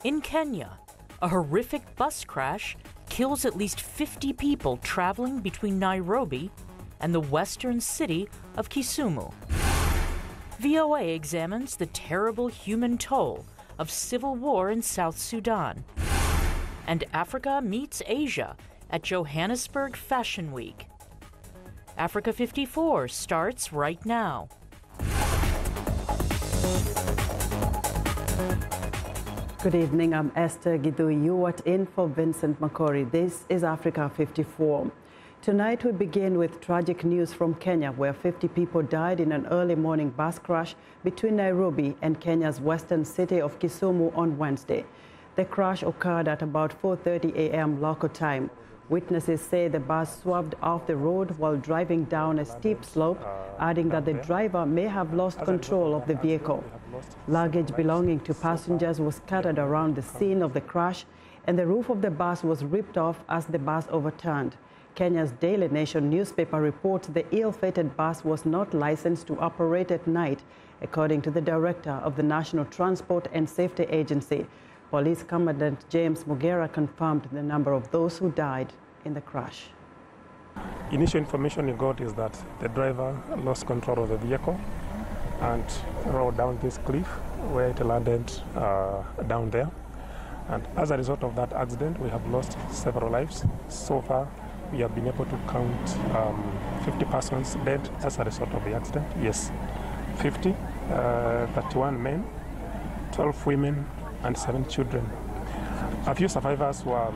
In Kenya, a horrific bus crash kills at least 50 people traveling between Nairobi and the western city of Kisumu. VOA examines the terrible human toll of civil war in South Sudan. And Africa meets Asia at Johannesburg Fashion Week. Africa 54 starts right now. Good evening, I'm Esther Gidui. You are in for Vincent Makori. This is Africa 54. Tonight we begin with tragic news from Kenya, where 50 people died in an early morning bus crash between Nairobi and Kenya's western city of Kisumu on Wednesday. The crash occurred at about 4:30 a.m. local time. Witnesses say the bus swerved off the road while driving down a steep slope, adding that the driver may have lost control of the vehicle. Luggage belonging to passengers was scattered around the scene of the crash, and the roof of the bus was ripped off as the bus overturned. Kenya's Daily Nation newspaper reports the ill-fated bus was not licensed to operate at night, according to the director of the National Transport and Safety Agency. Police Commandant James Mugera confirmed the number of those who died in the crash. Initial information we got is that the driver lost control of the vehicle and rolled down this cliff where it landed down there. And as a result of that accident, we have lost several lives. So far, we have been able to count 50 persons dead as a result of the accident. Yes, 50, 31 men, 12 women, and 7 children. A few survivors were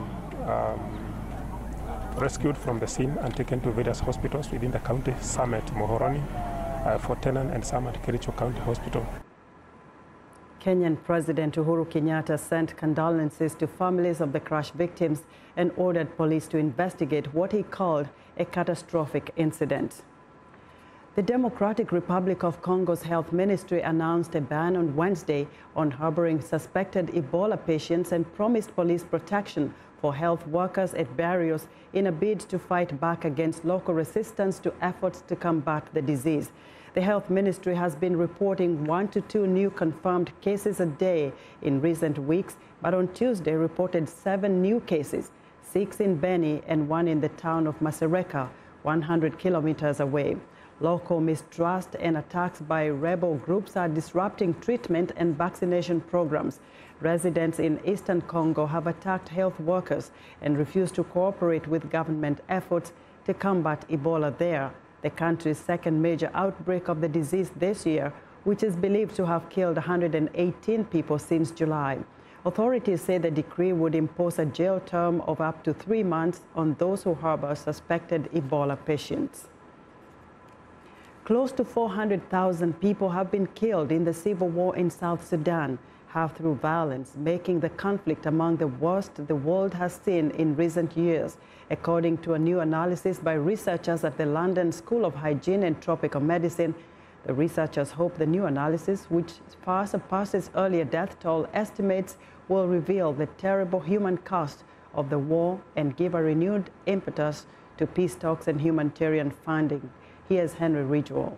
rescued from the scene and taken to various hospitals within the county, some at Mohoroni, Fort Tenan, and some at Kericho County Hospital. Kenyan President Uhuru Kenyatta sent condolences to families of the crash victims and ordered police to investigate what he called a catastrophic incident. The Democratic Republic of Congo's health ministry announced a ban on Wednesday on harboring suspected Ebola patients and promised police protection for health workers at barriers in a bid to fight back against local resistance to efforts to combat the disease. The health ministry has been reporting 1 to 2 new confirmed cases a day in recent weeks, but on Tuesday reported 7 new cases, 6 in Beni and 1 in the town of Masereka, 100 kilometers away. Local mistrust and attacks by rebel groups are disrupting treatment and vaccination programs. Residents in eastern Congo have attacked health workers and refused to cooperate with government efforts to combat Ebola there, the country's second major outbreak of the disease this year, which is believed to have killed 118 people since July. Authorities say the decree would impose a jail term of up to 3 months on those who harbor suspected Ebola patients. Close to 400,000 people have been killed in the civil war in South Sudan, half through violence, making the conflict among the worst the world has seen in recent years, according to a new analysis by researchers at the London School of Hygiene and Tropical Medicine. The researchers hope the new analysis, which far surpasses earlier death toll estimates, will reveal the terrible human cost of the war and give a renewed impetus to peace talks and humanitarian funding. Here's Henry Ridgewell.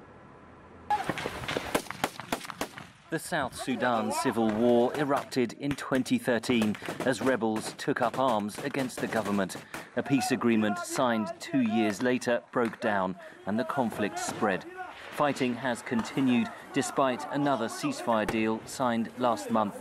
The South Sudan civil war erupted in 2013 as rebels took up arms against the government. A peace agreement signed 2 years later broke down and the conflict spread. Fighting has continued despite another ceasefire deal signed last month.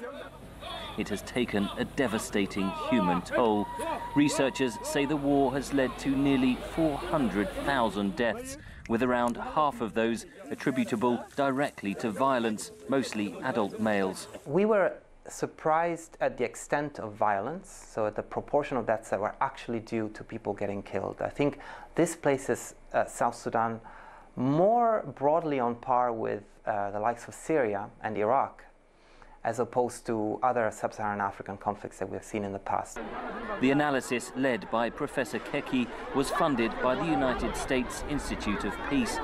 It has taken a devastating human toll. Researchers say the war has led to nearly 400,000 deaths, with around half of those attributable directly to violence, mostly adult males. We were surprised at the extent of violence, so at the proportion of deaths that were actually due to people getting killed. I think this places South Sudan more broadly on par with the likes of Syria and Iraq, as opposed to other sub-Saharan African conflicts that we've seen in the past. The analysis, led by Professor Keki, was funded by the United States Institute of Peace.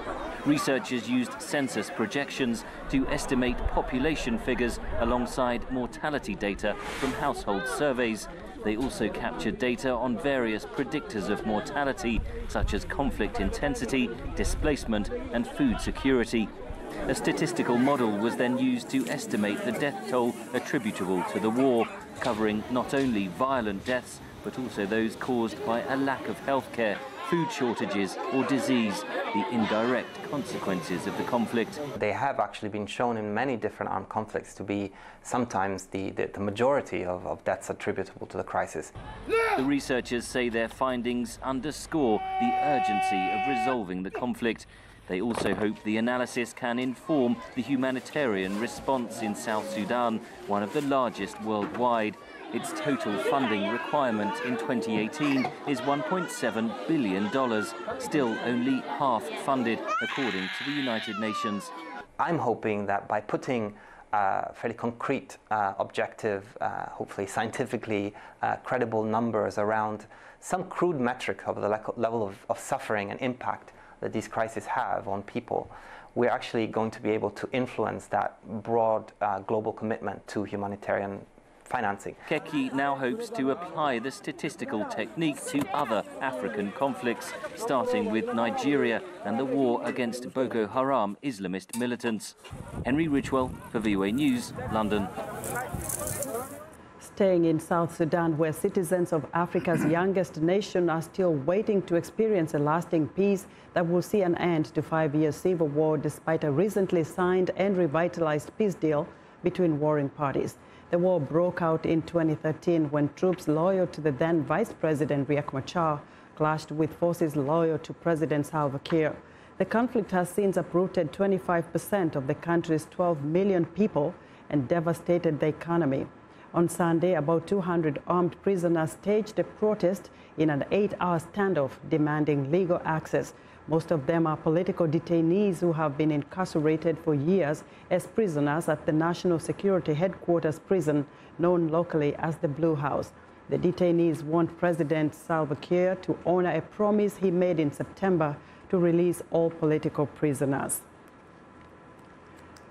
Researchers used census projections to estimate population figures alongside mortality data from household surveys. They also captured data on various predictors of mortality, such as conflict intensity, displacement, and food security. A statistical model was then used to estimate the death toll attributable to the war. covering not only violent deaths, but also those caused by a lack of healthcare, food shortages or disease, the indirect consequences of the conflict. They have actually been shown in many different armed conflicts to be sometimes the majority of deaths attributable to the crisis. The researchers say their findings underscore the urgency of resolving the conflict. They also hope the analysis can inform the humanitarian response in South Sudan, one of the largest worldwide. Its total funding requirement in 2018 is $1.7 billion, still only half funded, according to the United Nations. I'm hoping that by putting fairly concrete, objective, hopefully scientifically credible numbers around some crude metric of the level of suffering and impact that these crises have on people, we're actually going to be able to influence that broad global commitment to humanitarian financing. Keki now hopes to apply the statistical technique to other African conflicts, starting with Nigeria and the war against Boko Haram Islamist militants. Henry Ridgewell for VOA News, London. Staying in South Sudan, where citizens of Africa's youngest nation are still waiting to experience a lasting peace that will see an end to 5-year civil war despite a recently signed and revitalized peace deal between warring parties. The war broke out in 2013 when troops loyal to the then Vice President Riek Machar clashed with forces loyal to President Salva Kiir. The conflict has since uprooted 25% of the country's 12 million people and devastated the economy. On Sunday, about 200 armed prisoners staged a protest in an 8-hour standoff demanding legal access. Most of them are political detainees who have been incarcerated for years as prisoners at the National Security Headquarters prison, known locally as the Blue House. The detainees want President Salva Kiir to honor a promise he made in September to release all political prisoners.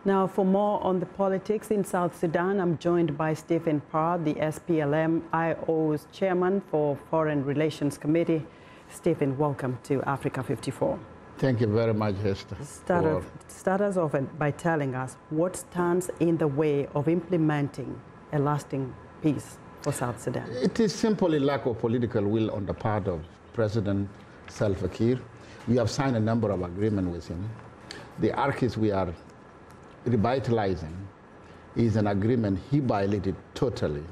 Now, for more on the politics in South Sudan, I'm joined by Stephen Parr, the SPLM-IO's chairman for Foreign Relations Committee. Stephen, welcome to Africa 54. Thank you very much, Hester. Start us off by telling us what stands in the way of implementing a lasting peace for South Sudan. It is simply lack of political will on the part of President Salva Kiir. We have signed a number of agreements with him. The ARCIS we are revitalizing is an agreement he violated totally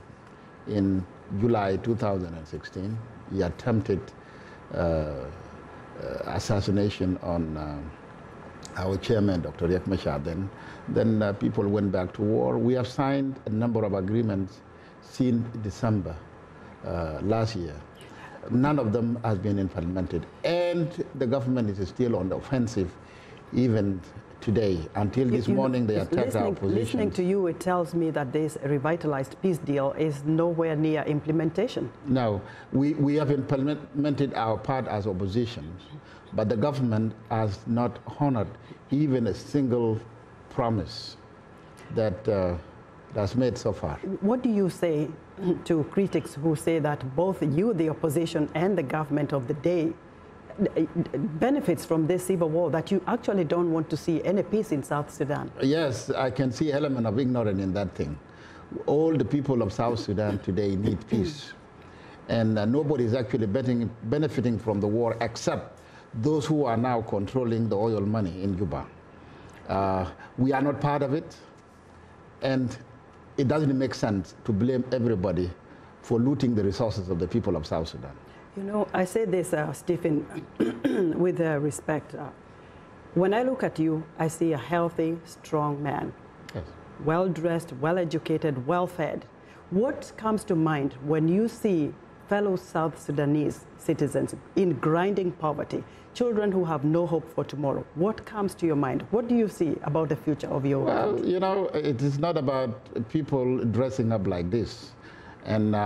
in July 2016. He attempted assassination on our chairman, Dr. Riek Machar. Then people went back to war. We have signed a number of agreements since December last year. None of them has been implemented. And the government is still on the offensive even today. Until this morning, they attacked our position. Listening to you, it tells me that this revitalized peace deal is nowhere near implementation. No, we have implemented our part as opposition, but the government has not honored even a single promise that that's made so far. What do you say to critics who say that both you, the opposition, and the government of the day benefits from this civil war, that you actually don't want to see any peace in South Sudan? Yes, I can see an element of ignorance in that thing. All the people of South Sudan today need peace. And nobody is actually benefiting from the war except those who are now controlling the oil money in Juba. We are not part of it, and it doesn't make sense to blame everybody for looting the resources of the people of South Sudan. You know, I say this, Stephen, with respect. When I look at you, I see a healthy, strong man. Yes. Well-dressed, well-educated, well-fed. What comes to mind when you see fellow South Sudanese citizens in grinding poverty, children who have no hope for tomorrow? What comes to your mind? What do you see about the future of your country? Well, you know, it is not about people dressing up like this. And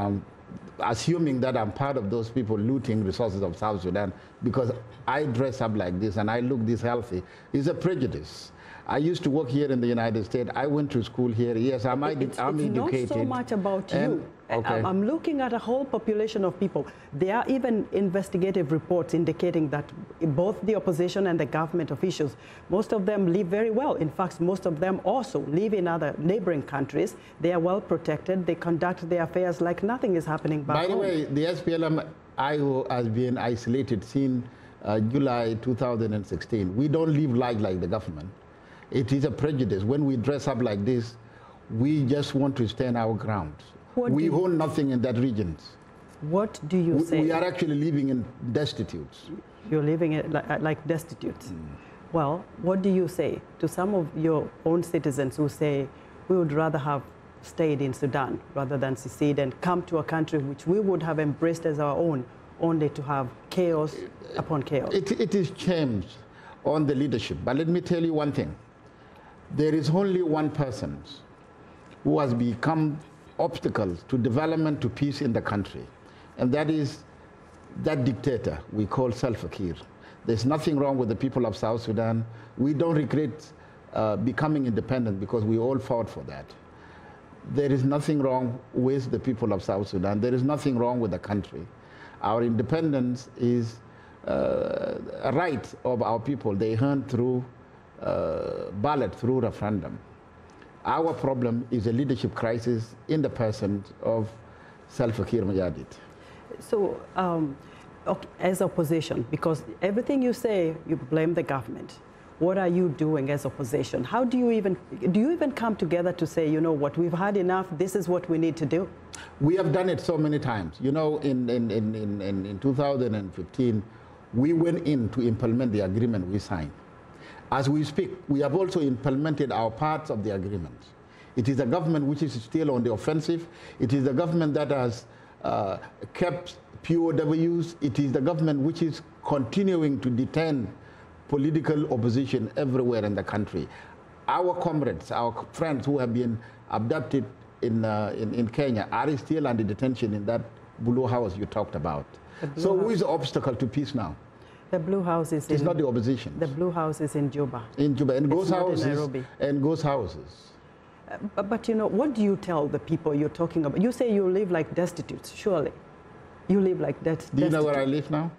assuming that I'm part of those people looting resources of South Sudan because I dress up like this and I look this healthy is a prejudice. I used to work here in the United States. I went to school here. Yes, I'm educated. It's not so much about you. Okay. I'm looking at a whole population of people. There are even investigative reports indicating that both the opposition and the government officials, most of them live very well. In fact, most of them also live in other neighboring countries. They are well protected. They conduct their affairs like nothing is happening back home. By the way, the SPLM-IO has been isolated since July 2016. We don't live like the government. It is a prejudice. When we dress up like this, we just want to stand our ground. We own nothing in that region. What do you say? We are actually living in destitute. You're living like destitute. Well, what do you say to some of your own citizens who say, we would rather have stayed in Sudan rather than secede and come to a country which we would have embraced as our own, only to have chaos upon chaos? It is changed on the leadership. But let me tell you one thing. There is only one person who has become obstacles to development, to peace in the country. And that is that dictator we call Salva Kiir. There's nothing wrong with the people of South Sudan. We don't regret becoming independent because we all fought for that. There is nothing wrong with the people of South Sudan. There is nothing wrong with the country. Our independence is a right of our people. They earned through ballot, through referendum. Our problem is a leadership crisis in the person of Salva Kiir Mayardit. So, okay, as opposition, because everything you say, you blame the government. What are you doing as opposition? How do you even come together to say, you know what, we've had enough, this is what we need to do? We have done it so many times. You know, in 2015, we went in to implement the agreement we signed. As we speak, we have also implemented our parts of the agreement. It is a government which is still on the offensive. It is a government that has kept POWs. It is the government which is continuing to detain political opposition everywhere in the country. Our comrades, our friends who have been abducted in Kenya are still under detention in that Blue House you talked about. So who is the obstacle to peace now? The Blue House is it's not the opposition. The Blue House is in Juba. In Juba, and Ghost Houses. In Nairobi. And Ghost Houses. But you know, what do you tell the people you're talking about? You say you live like destitutes, surely. You live like destitutes. Do you know where I live now?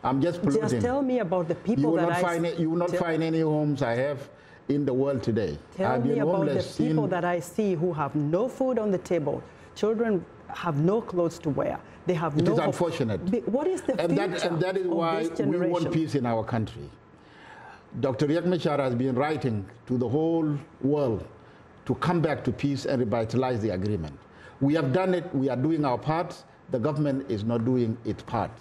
I'm just polluting. Just tell me about the people you will not find any homes I have in the world today. Tell me about the people that I see who have no food on the table. Children have no clothes to wear. They have no. It is unfortunate. What is the future? And that is why we want peace in our country. Dr. Riek Machar has been writing to the whole world to come back to peace and revitalize the agreement. We have done it. We are doing our part. The government is not doing its part.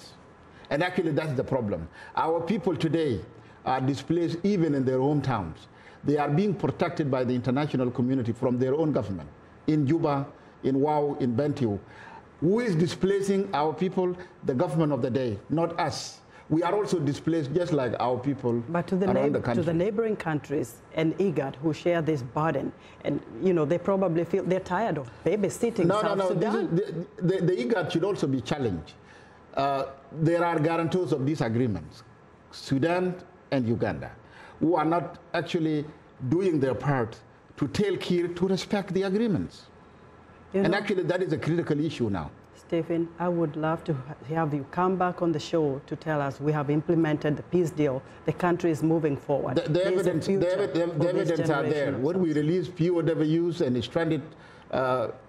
And actually, that's the problem. Our people today are displaced even in their hometowns. They are being protected by the international community from their own government. In Juba, in Wau, in Bentiu. Who is displacing our people? The government of the day, not us. We are also displaced just like our people around the country. To the neighboring countries and IGAD who share this burden, and you know, they probably feel they're tired of babysitting South Sudan. The IGAD should also be challenged. There are guarantors of these agreements, Sudan and Uganda, who are not actually doing their part to tell Kiir to respect the agreements. And actually, that is a critical issue now. Stephen, I would love to have you come back on the show to tell us we have implemented the peace deal. The country is moving forward. The evidence are there. When we release POWs and stranded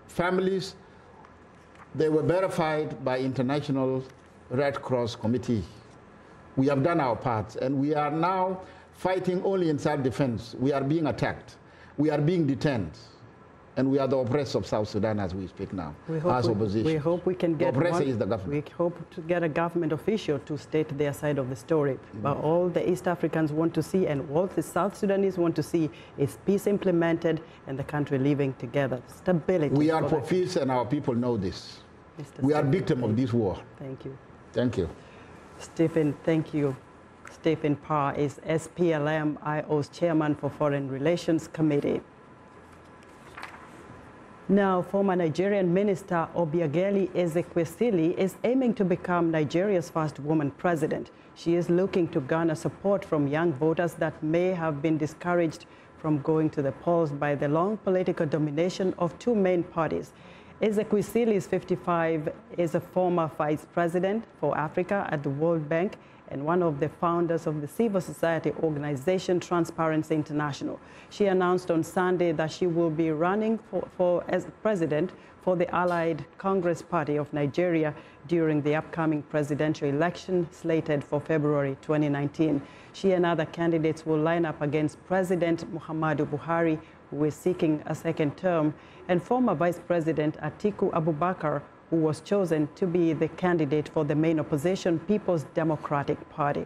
families, they were verified by International Red Cross Committee. We have done our part, and we are now fighting only in self-defense. We are being attacked. We are being detained. And we are the oppressors of South Sudan as we speak now, as opposition. We hope we can get the oppressor is the government. We hope to get a government official to state their side of the story. But all the East Africans want to see, and all the South Sudanese want to see, is peace implemented and the country living together. Stability. We are for peace, and our people know this. We are victims of this war. Thank you. Thank you. Stephen, thank you. Stephen Parr is SPLM-IO's chairman for Foreign Relations Committee. Now, former Nigerian Minister Obiageli Ezekwesili is aiming to become Nigeria's first woman president. She is looking to garner support from young voters that may have been discouraged from going to the polls by the long political domination of two main parties. Ezekwesili is 55, is a former vice president for Africa at the World Bank and one of the founders of the civil society organization Transparency International. She announced on Sunday that she will be running as president for the Allied Congress Party of Nigeria during the upcoming presidential election slated for February 2019. She and other candidates will line up against President Muhammadu Buhari, who is seeking a second term, and former Vice President Atiku Abubakar, who was chosen to be the candidate for the main opposition, People's Democratic Party.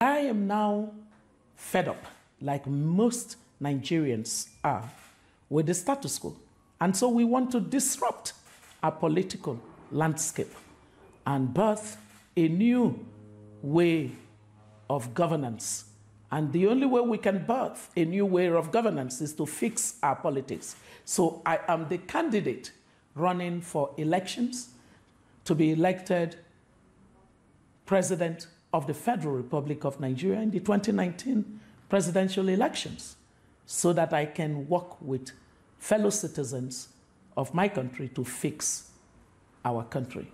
I am now fed up, like most Nigerians are, with the status quo. And so we want to disrupt our political landscape and birth a new way of governance. And the only way we can birth a new way of governance is to fix our politics. So I am the candidate running for elections to be elected President of the Federal Republic of Nigeria in the 2019 presidential elections, so that I can work with fellow citizens of my country to fix our country.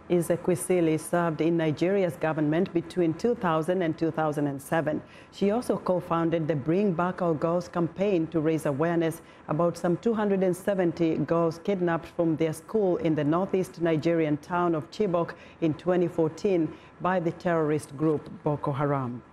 Ezekwesili served in Nigeria's government between 2000 and 2007. She also co-founded the Bring Back Our Girls campaign to raise awareness about some 270 girls kidnapped from their school in the northeast Nigerian town of Chibok in 2014 by the terrorist group Boko Haram.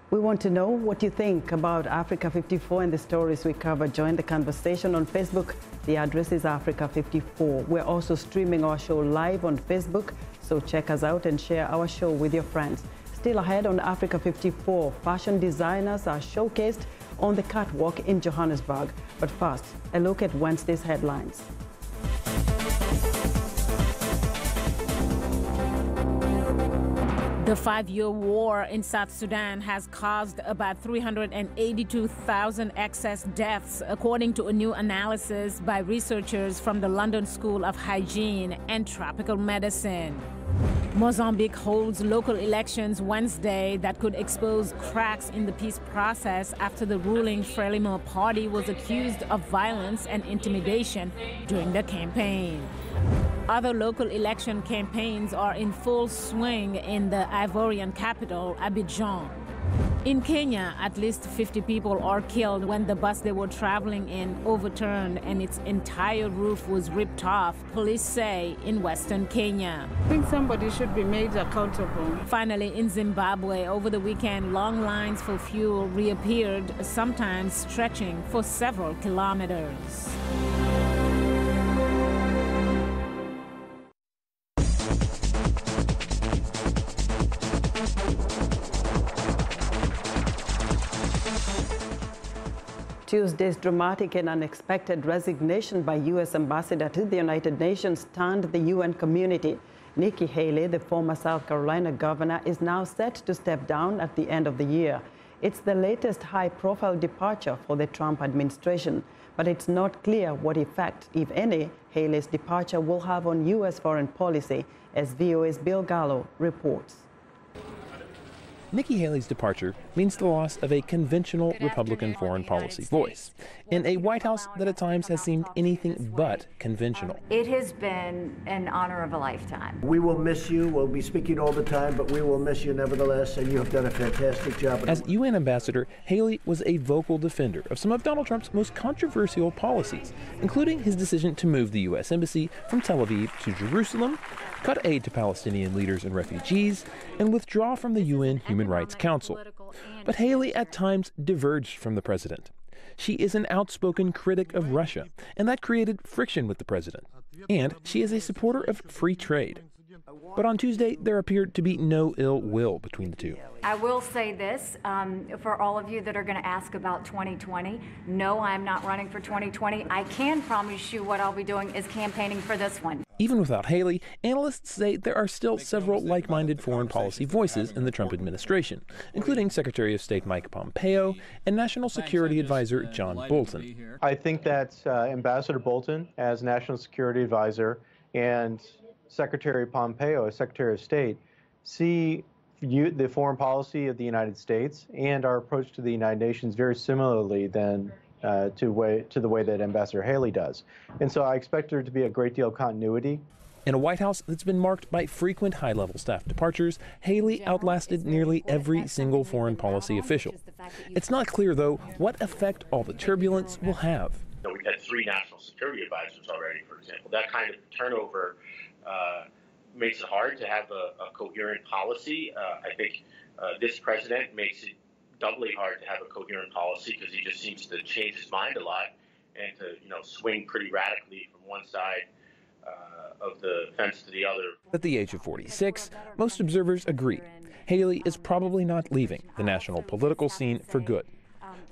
We want to know what you think about Africa 54 and the stories we cover. Join the conversation on Facebook. The address is Africa 54. We're also streaming our show live on Facebook, so check us out and share our show with your friends. Still ahead on Africa 54, fashion designers are showcased on the catwalk in Johannesburg. But first, a look at Wednesday's headlines. The 5-year war in South Sudan has caused about 382,000 excess deaths, according to a new analysis by researchers from the London School of Hygiene and Tropical Medicine. Mozambique holds local elections Wednesday that could expose cracks in the peace process after the ruling Frelimo party was accused of violence and intimidation during the campaign. Other local election campaigns are in full swing in the Ivorian capital, Abidjan. In Kenya, at least 50 people are killed when the bus they were traveling in overturned and its entire roof was ripped off, police say, in western Kenya. I think somebody should be made accountable. Finally, in Zimbabwe, over the weekend, long lines for fuel reappeared, sometimes stretching for several kilometers. Tuesday's dramatic and unexpected resignation by U.S. Ambassador to the United Nations stunned the UN community. Nikki Haley, the former South Carolina governor, is now set to step down at the end of the year. It's the latest high-profile departure for the Trump administration, but it's not clear what effect, if any, Haley's departure will have on U.S. foreign policy, as VOA's Bill Gallo reports. Nikki Haley's departure means the loss of a conventional Republican foreign policy voice in a White House that at times has seemed anything but conventional. It has been an honor of a lifetime. We will miss you. We'll be speaking all the time, but we will miss you nevertheless, and you have done a fantastic job. As UN ambassador, Haley was a vocal defender of some of Donald Trump's most controversial policies, including his decision to move the U.S. Embassy from Tel Aviv to Jerusalem, cut aid to Palestinian leaders and refugees, and withdraw from the UN Human Rights Council. But Haley at times diverged from the president. She is an outspoken critic of Russia, and that created friction with the president. And she is a supporter of free trade. But on Tuesday, there appeared to be no ill will between the two. I will say this, for all of you that are going to ask about 2020, no, I'm not running for 2020. I can promise you what I'll be doing is campaigning for this one. Even without Haley, analysts say there are still several like-minded foreign policy voices in the Trump administration, including Secretary of State Mike Pompeo and National Security Advisor John Bolton. I think that Ambassador Bolton, as National Security Advisor, and Secretary Pompeo, as Secretary of State, see the foreign policy of the United States and our approach to the United Nations very similarly than to the way that Ambassador Haley does. And so I expect there to be a great deal of continuity. In a White House that's been marked by frequent high-level staff departures, Haley outlasted nearly every single foreign policy official. It's not clear, though, what effect all the turbulence will have. We've had 3 national security advisors already, for example. That kind of turnover makes it hard to have a coherent policy. I think this president makes it doubly hard to have a coherent policy because he just seems to change his mind a lot and to swing pretty radically from one side of the fence to the other. At the age of 46, most observers agree Haley is probably not leaving the national political scene for good.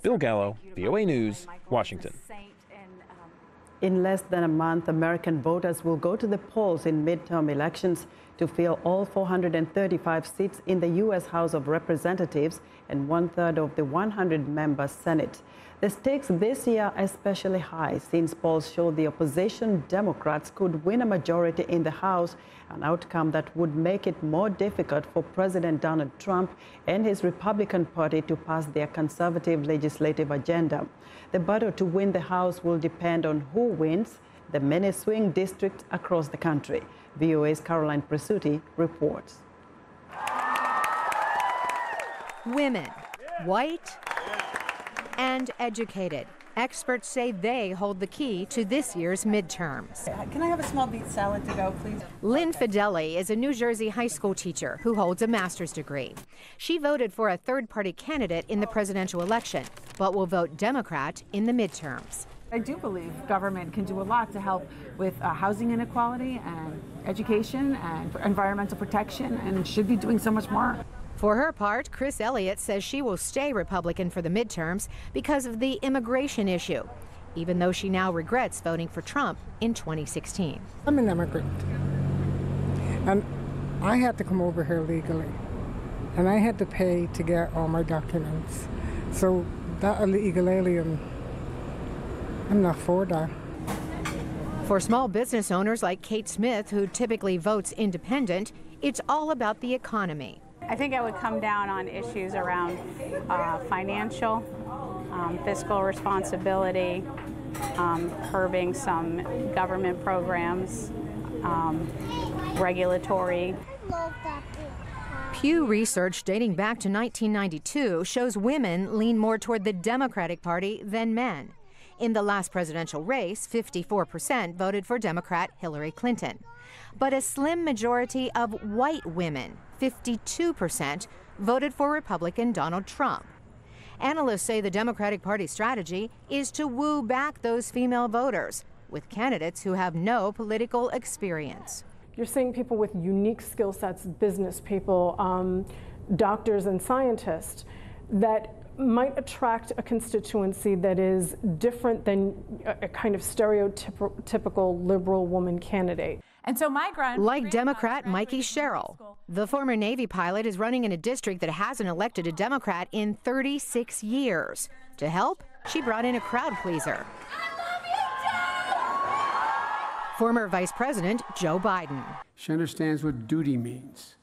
Bill Gallo, VOA News, Washington. In less than a month, American voters will go to the polls in midterm elections to fill all 435 seats in the U.S. House of Representatives and 1/3 of the 100-member Senate. The stakes this year are especially high since polls show the opposition Democrats could win a majority in the House, an outcome that would make it more difficult for President Donald Trump and his Republican Party to pass their conservative legislative agenda. The battle to win the House will depend on who wins the many swing districts across the country. VOA's Caroline Presutti reports. Women, white and educated. Experts say they hold the key to this year's midterms. Can I have a small beet salad to go, please? Lynn Fideli is a New Jersey high school teacher who holds a master's degree. She voted for a third-party candidate in the presidential election, but will vote Democrat in the midterms. I do believe government can do a lot to help with housing inequality and education and environmental protection, and should be doing so much more. For her part, Chris Elliott says she will stay Republican for the midterms because of the immigration issue, even though she now regrets voting for Trump in 2016. I'm an immigrant, and I had to come over here legally, and I had to pay to get all my documents. So that illegal alien, I'm not for that. For small business owners like Kate Smith, who typically votes independent, it's all about the economy. I think it would come down on issues around financial, fiscal responsibility, curbing some government programs, regulatory. Pew Research dating back to 1992 shows women lean more toward the Democratic Party than men. In the last presidential race, 54% voted for Democrat Hillary Clinton. But a slim majority of white women, 52%, voted for Republican Donald Trump. Analysts say the Democratic Party's strategy is to woo back those female voters with candidates who have no political experience. You're seeing people with unique skill sets, business people, doctors and scientists, that might attract a constituency that is different than a kind of stereotypical liberal woman candidate. And so like Democrat Mikey Sherrill, the former Navy pilot is running in a district that hasn't elected a Democrat in 36 years. To help, she brought in a crowd pleaser. Former Vice President Joe Biden. She understands what duty means.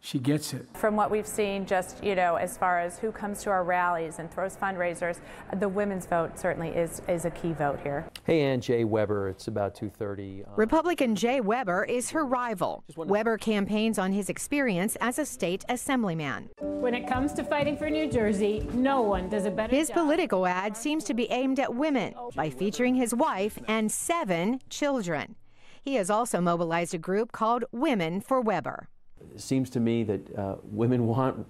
She gets it. From what we've seen, just, as far as who comes to our rallies and throws fundraisers, the women's vote certainly is a key vote here. Hey, Ann, Jay Weber, it's about 2:30. Republican Jay Weber is her rival. Weber campaigns on his experience as a state assemblyman. When it comes to fighting for New Jersey, no one does a better His job. political ad seems to be aimed at women by featuring his wife and 7 children. He has also mobilized a group called Women for Weber. It seems to me that women want,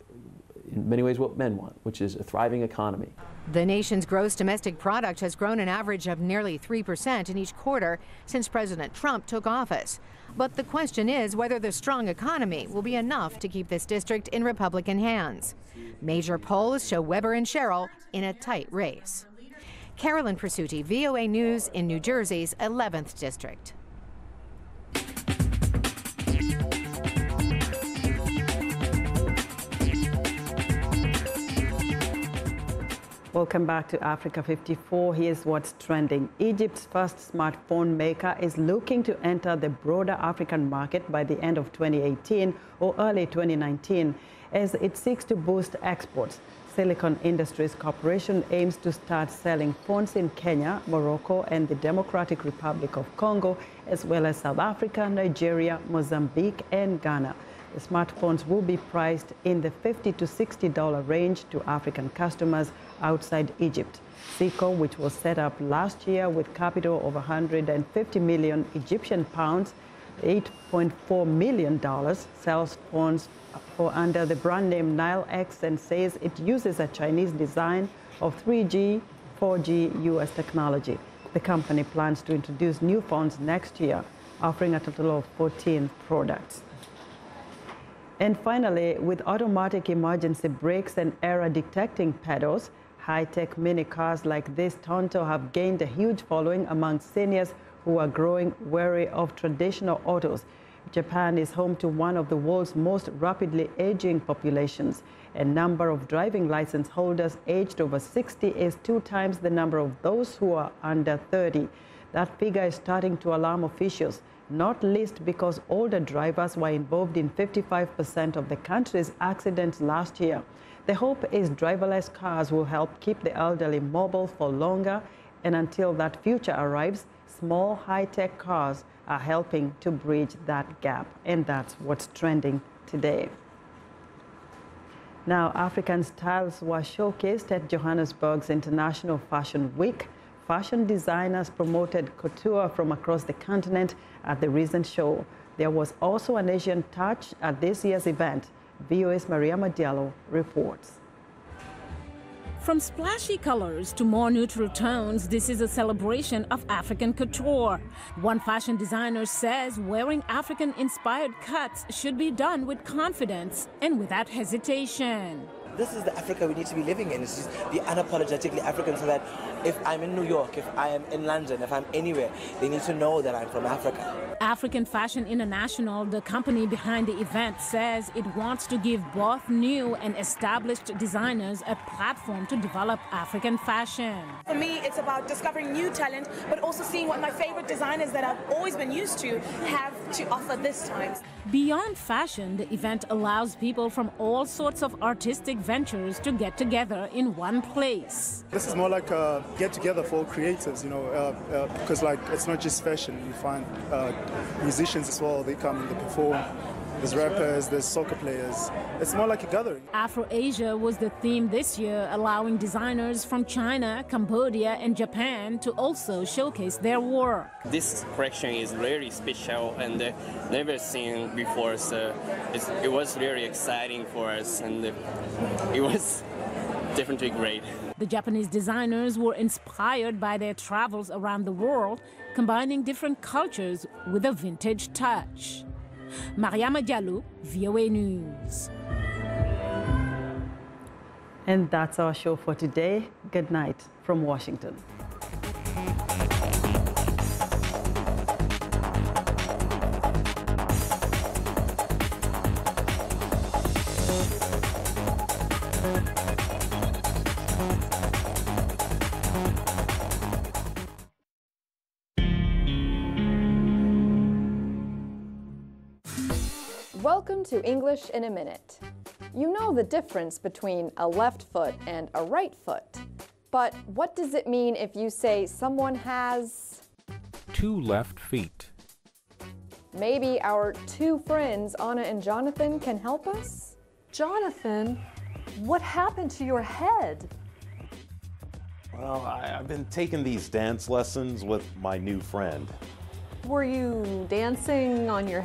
in many ways, what men want, which is a thriving economy. The nation's gross domestic product has grown an average of nearly 3% in each quarter since President Trump took office. But the question is whether the strong economy will be enough to keep this district in Republican hands. Major polls show Weber and Sherrill in a tight race. Caroline Presutti, VOA News in New Jersey's 11th District. Well, Welcome back to Africa 54. Here's what's trending. Egypt's first smartphone maker is looking to enter the broader African market by the end of 2018 or early 2019 as it seeks to boost exports. Silicon Industries Corporation aims to start selling phones in Kenya, Morocco, and the Democratic Republic of Congo, as well as South Africa, Nigeria, Mozambique, and Ghana. The smartphones will be priced in the $50 to $60 range to African customers outside Egypt. Seiko, which was set up last year with capital of 150 million Egyptian pounds, $8.4 million, sells phones for under the brand name Nile X and says it uses a Chinese design of 3G, 4G US technology. The company plans to introduce new phones next year, offering a total of 14 products. And finally, with automatic emergency brakes and error detecting pedals, high-tech mini cars like this Tonto have gained a huge following among seniors who are growing wary of traditional autos. Japan is home to one of the world's most rapidly aging populations. A number of driving license holders aged over 60 is 2 times the number of those who are under 30. That figure is starting to alarm officials, not least because older drivers were involved in 55% of the country's accidents last year. The hope is driverless cars will help keep the elderly mobile for longer, and until that future arrives, small high-tech cars are helping to bridge that gap, and that's what's trending today. Now, African styles were showcased at Johannesburg's International Fashion Week. Fashion designers promoted couture from across the continent at the recent show. There was also an Asian touch at this year's event. VOA's Mariama Diallo reports. From splashy colors to more neutral tones, this is a celebration of African couture. One fashion designer says wearing African-inspired cuts should be done with confidence and without hesitation. This is the Africa we need to be living in. It's just be unapologetically African, so that if I'm in New York, if I am in London, if I'm anywhere, they need to know that I'm from Africa. African Fashion International, the company behind the event, says it wants to give both new and established designers a platform to develop African fashion. For me, it's about discovering new talent, but also seeing what my favorite designers that I've always been used to have to offer this time. Beyond fashion, the event allows people from all sorts of artistic ventures to get together in one place. This is more like a get-together for creatives, you know, because like it's not just fashion. You find musicians as well. They come and they perform. There's rappers, there's soccer players. It's more like a gathering. Afro-Asia was the theme this year, allowing designers from China, Cambodia, and Japan to also showcase their work. This collection is really special and never seen before, so it was really exciting for us, and it was definitely great. The Japanese designers were inspired by their travels around the world, combining different cultures with a vintage touch. Mariama Diallo, VOA News. And that's our show for today. Good night from Washington. Welcome to English in a Minute. You know the difference between a left foot and a right foot. But what does it mean if you say someone has 2 left feet? Maybe our 2 friends, Anna and Jonathan, can help us? Jonathan, what happened to your head? Well, I've been taking these dance lessons with my new friend. Were you dancing on your